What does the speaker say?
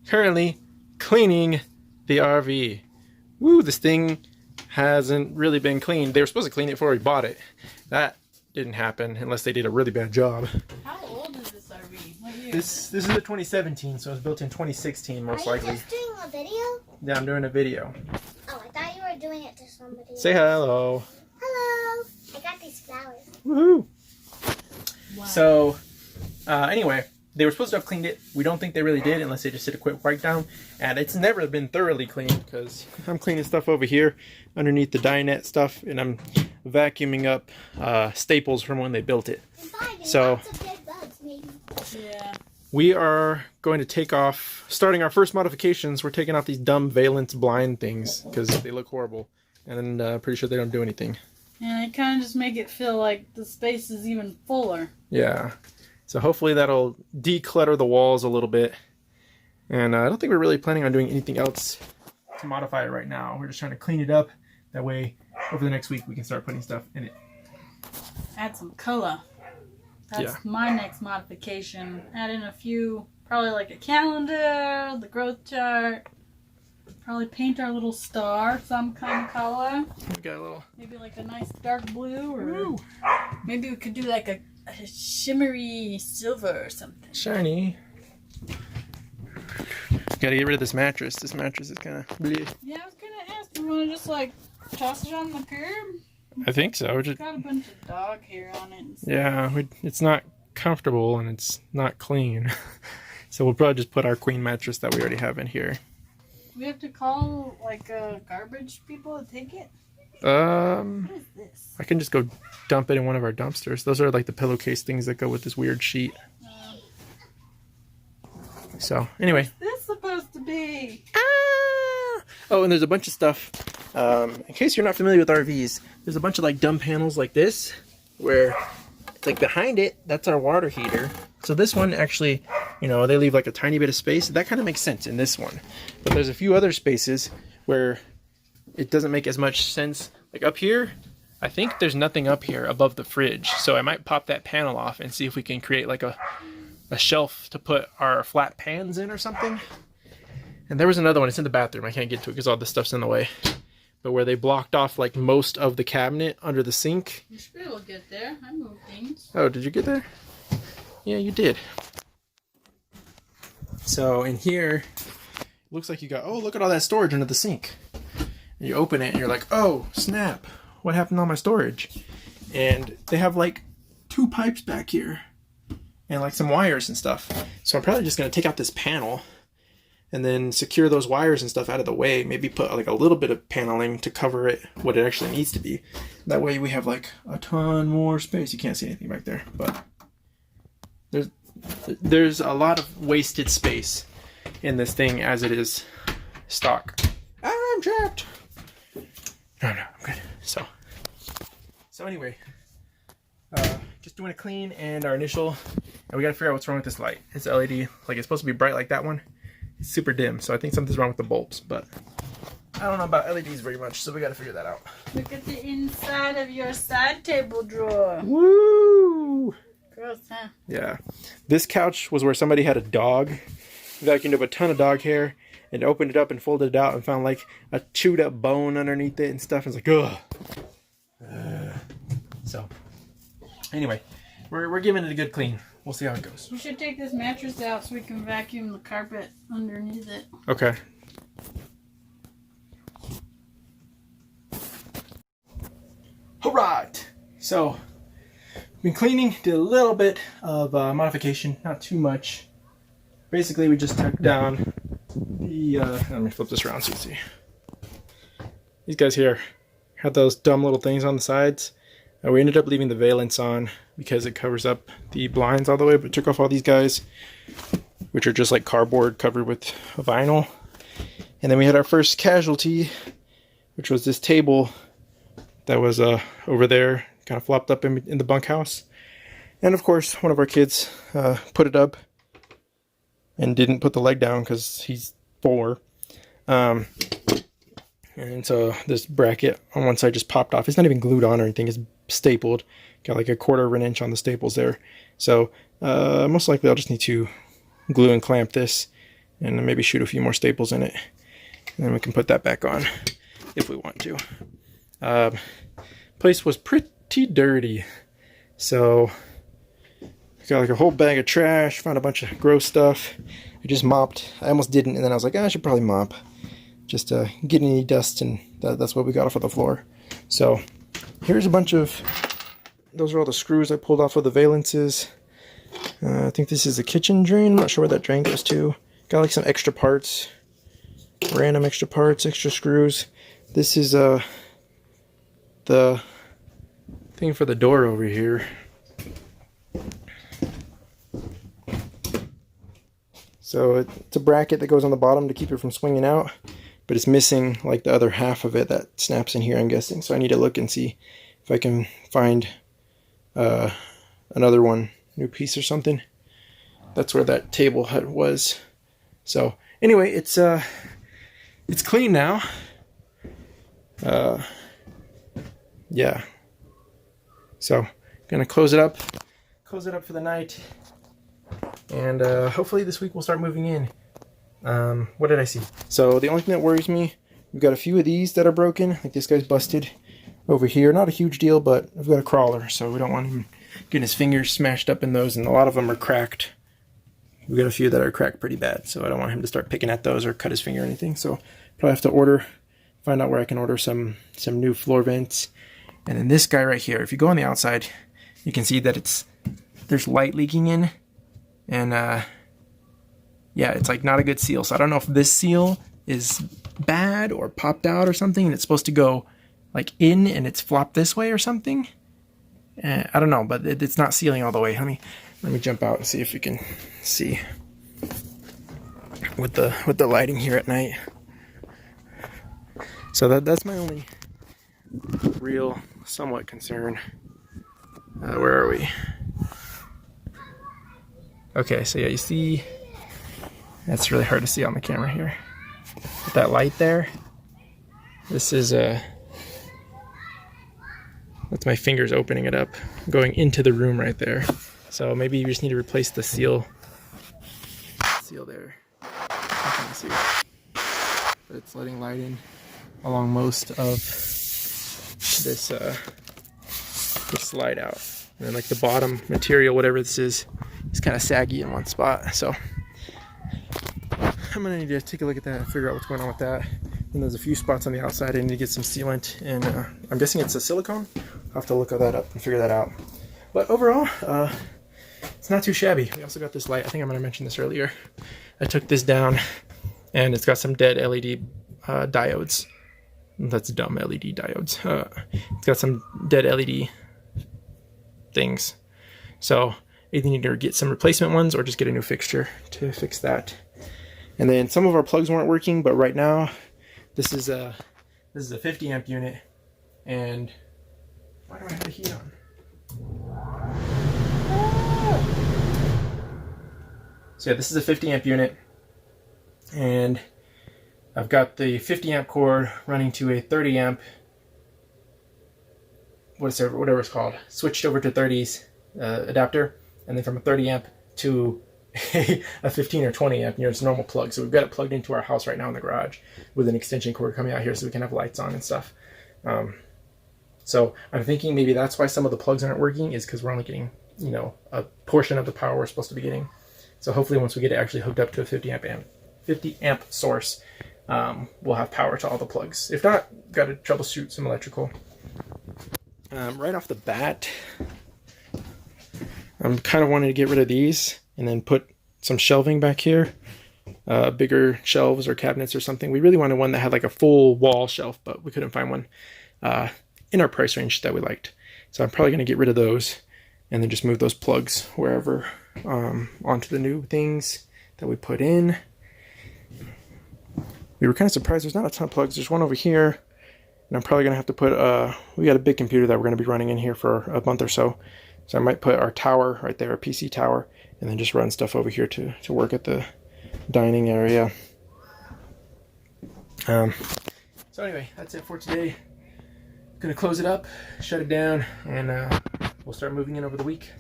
currently cleaning the RV. Woo, this thing hasn't really been cleaned. They were supposed to clean it before we bought it. That didn't happen unless they did a really bad job. How old is this RV? What year? This is a 2017, so it was built in 2016 most likely. Are you just doing a video? Yeah, I'm doing a video. Oh, I thought you were doing it to somebody. Say hello. Hello. I got these flowers. Woohoo! Wow. So, anyway, they were supposed to have cleaned it. We don't think they really did unless they just did a quick wipe down. And it's never been thoroughly cleaned because I'm cleaning stuff over here underneath the dinette stuff, and I'm vacuuming up staples from when they built it. So, Lots of dead bugs, maybe. Yeah. we are going to take off, starting our first modifications, we're taking off these dumb valence blind things because they look horrible. And pretty sure they don't do anything. And it kind of just make it feel like the space is even fuller. Yeah. So hopefully that'll declutter the walls a little bit. And I don't think we're really planning on doing anything else to modify it right now. We're just trying to clean it up. That way, over the next week, we can start putting stuff in it. Add some color. That's Yeah. my next modification. Add in a few, probably like a calendar, the growth chart. Probably paint our little star some kind of color. We got a little... Maybe like a nice dark blue, or Woo! maybe we could do like a shimmery silver or something. Shiny. Gotta get rid of this mattress. This mattress is kind of bleh. Yeah, I was gonna ask, do you want to just like toss it on the curb? I think so. We're It's just, got a bunch of dog hair on it and stuff. yeah, it's not comfortable and it's not clean. So we'll probably just put our queen mattress that we already have in here. We have to call like garbage people to take it? Um, What is this? I can just go dump it in one of our dumpsters. Those are like the pillowcase things that go with this weird sheet. So, anyway. What's this supposed to be? Ah! Oh, and there's a bunch of stuff. In case you're not familiar with RVs, there's a bunch of like dumb panels like this, where it's like behind it, that's our water heater. So this one actually, you know, they leave like a tiny bit of space. That kind of makes sense in this one. But there's a few other spaces where it doesn't make as much sense. Like up here, I think there's nothing up here above the fridge. So I might pop that panel off and see if we can create like a shelf to put our flat pans in or something. And there was another one. It's in the bathroom. I can't get to it because all this stuff's in the way. But where they blocked off like most of the cabinet under the sink. You should be able to get there. I moved things. Oh, did you get there? Yeah, you did. So in here, looks like you got, oh, look at all that storage under the sink. And you open it and you're like, oh, snap. What happened to all my storage? And they have like 2 pipes back here. And like some wires and stuff. So I'm probably just going to take out this panel and then secure those wires and stuff out of the way. Maybe put like a little bit of paneling to cover it, what it actually needs to be. That way we have like a ton more space. You can't see anything back there, but there's a lot of wasted space in this thing as it is stock. I'm trapped. No, I'm good. So anyway, just doing a clean and our initial, and we gotta figure out what's wrong with this light. It's LED, like it's supposed to be bright like that one. It's super dim, so I think something's wrong with the bulbs, but I don't know about LEDs very much, so we gotta figure that out. Look at the inside of your side table drawer. Woo! Gross, huh? Yeah. This couch was where somebody had a dog, vacuumed up a ton of dog hair, and opened it up and folded it out and found like a chewed up bone underneath it and stuff. And it's like, ugh. So, anyway, we're giving it a good clean. We'll see how it goes. We should take this mattress out so we can vacuum the carpet underneath it. Okay. Alright. So, been cleaning, did a little bit of modification, not too much. Basically, we just took down the, let me flip this around so you can see. These guys here had those dumb little things on the sides. We ended up leaving the valance on because it covers up the blinds all the way, but took off all these guys, which are just like cardboard covered with vinyl. And then we had our first casualty, which was this table that was over there, kind of flopped up in the bunkhouse. And of course, one of our kids put it up and didn't put the leg down because he's 4. And so this bracket on one side just popped off. It's not even glued on or anything. It's stapled. Got like 1/4 of an inch on the staples there. So most likely I'll just need to glue and clamp this and then maybe shoot a few more staples in it. And then we can put that back on if we want to. Place was pretty dirty. So got like a whole bag of trash, found a bunch of gross stuff. I just mopped. I almost didn't, and then I was like, I should probably mop. Just get any dust, and that's what we got off of the floor. So here's a bunch of, those are all the screws I pulled off of the valences. I think this is a kitchen drain. I'm not sure where that drain goes to. Got like some extra parts, random extra parts, extra screws. This is the thing for the door over here. So it's a bracket that goes on the bottom to keep it from swinging out, but it's missing like the other half of it that snaps in here, I'm guessing. So I need to look and see if I can find another one, new piece or something. That's where that table was. So anyway, it's clean now. Yeah. So gonna close it up for the night. And hopefully this week we'll start moving in. What did I see? So the only thing that worries me, we've got a few of these that are broken. Like this guy's busted over here. Not a huge deal, but I've got a crawler, so we don't want him getting his fingers smashed up in those, and a lot of them are cracked. We've got a few that are cracked pretty bad, so I don't want him to start picking at those or cut his finger or anything. So probably have to find out where I can order some new floor vents. And then this guy right here, if you go on the outside, you can see that there's light leaking in. And yeah, it's like not a good seal. So I don't know if this seal is bad or popped out or something, and it's supposed to go like in and it's flopped this way or something. I don't know, but it's not sealing all the way. Let me jump out and see if you can see with the lighting here at night. So that's my only real somewhat concern. Where are we? Okay, so yeah, you see, that's really hard to see on the camera here. With that light there, this is that's my fingers opening it up, going into the room right there. So maybe you just need to replace the seal there. I can't see, but it's letting light in along most of this slide out. And then like the bottom material, whatever this is, it's kind of saggy in one spot. So I'm gonna need to take a look at that and figure out what's going on with that. And there's a few spots on the outside I need to get some sealant, and I'm guessing it's a silicone. I'll have to look that up and figure that out. But overall, it's not too shabby. We also got this light. I think I might have mentioned this earlier. I took this down, and it's got some dead LED diodes. That's dumb, LED diodes. It's got some dead LED things. So either need to get some replacement ones or just get a new fixture to fix that. And then some of our plugs weren't working, but right now this is a 50 amp unit. And why do I have the heat on? So yeah, this is a 50 amp unit, and I've got the 50 amp cord running to a 30 amp, whatever it's called, switched over to 30s adapter, and then from a 30 amp to a 15 or 20 amp, it's a normal plug. So we've got it plugged into our house right now in the garage with an extension cord coming out here so we can have lights on and stuff. So I'm thinking maybe that's why some of the plugs aren't working, is because we're only getting, a portion of the power we're supposed to be getting. So hopefully once we get it actually hooked up to a 50 amp source, we'll have power to all the plugs. If not, got to troubleshoot some electrical. Right off the bat, I'm kind of wanting to get rid of these and then put some shelving back here, bigger shelves or cabinets or something. We really wanted one that had like a full wall shelf, but we couldn't find one in our price range that we liked. So I'm probably going to get rid of those and then just move those plugs wherever onto the new things that we put in. We were kind of surprised there's not a ton of plugs. There's one over here, and I'm probably going to have to put, we got a big computer that we're going to be running in here for a month or so. So I might put our tower right there, our PC tower, and then just run stuff over here to work at the dining area. So anyway, that's it for today. Gonna close it up, shut it down, and we'll start moving in over the week.